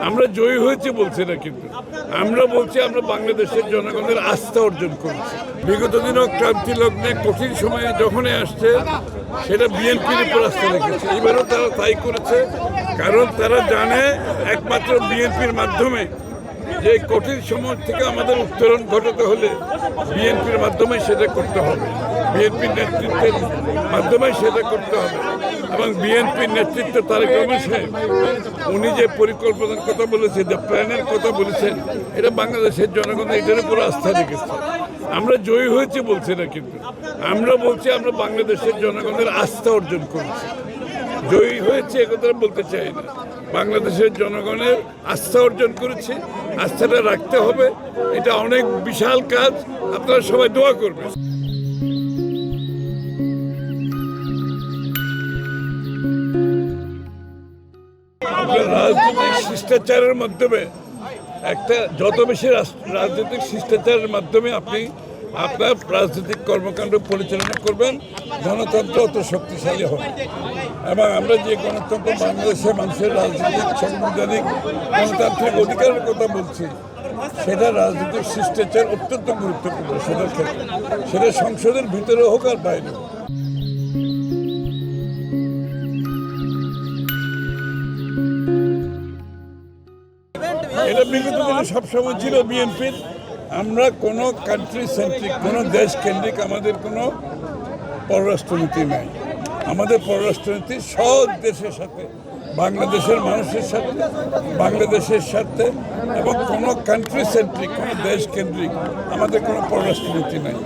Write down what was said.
আমরা জয়ী হয়েছে বলছি না, কিন্তু আমরা বলছি আমরা বাংলাদেশের জনগণের আস্থা অর্জন করেছি। বিগত দিনও ক্রান্তি লগ্নে কঠিন সময়ে যখনই আসছে সেটা বিএনপির উপর আস্থা রেখেছে। এবারও তারা তাই করেছে, কারণ তারা জানে একমাত্র বিএনপির মাধ্যমে যে কঠিন সময় থেকে আমাদের উত্তরণ ঘটাতে হলে বিএনপির মাধ্যমে সেটা করতে হবে, বিএনপির নেতৃত্বের মাধ্যমে সেটা করতে হবে। এবং বিএনপির নেতৃত্ব তারেক রহমান সাহেব উনি যে পরিকল্পনার কথা বলেছেন, যে প্ল্যানের কথা বলেছেন, এটা বাংলাদেশের জনগণ এটার উপর আস্থা রেখেছে। আমরা জয়ী হয়েছে বলছি না, কিন্তু আমরা বলছি আমরা বাংলাদেশের জনগণের আস্থা অর্জন করেছি। জয়ী হয়েছে একথা বলতে চাই না, বাংলাদেশের জনগণের আস্থা অর্জন করেছি। আস্থাটা রাখতে হবে, এটা অনেক বিশাল কাজ। আপনারা সবাই দোয়া করবেন। রাজনৈতিক শিষ্টাচারের মাধ্যমে যত বেশি রাজনৈতিক শিষ্টাচারের মাধ্যমে আপনি আপনার রাজনৈতিক কর্মকাণ্ড পরিচালনা করবেন, গণতন্ত্র অত শক্তিশালী হবে। এবং আমরা যে গণতন্ত্র বাংলাদেশের মানুষের রাজনৈতিক সাংবিধানিক গণতান্ত্রিক অধিকারের কথা বলছি, সেটা রাজনৈতিক শিষ্টাচার অত্যন্ত গুরুত্বপূর্ণ। সেটার ক্ষেত্রে সেটা সংসদের ভিতরে হোক আর বাইরে হোক। এটা বিগত দিনে সবসময় ছিল বিএনপির। আমরা কোনো কান্ট্রি সেন্ট্রিক, কোনো দেশ কেন্দ্রিক আমাদের কোনো পররাষ্ট্রনীতি নাই। আমাদের পররাষ্ট্রনীতি সব দেশের সাথে, বাংলাদেশের মানুষের সাথে, বাংলাদেশের সাথে, এবং কোনো কান্ট্রি সেন্ট্রিক, কোনো দেশ কেন্দ্রিক আমাদের কোনো পররাষ্ট্রনীতি নাই।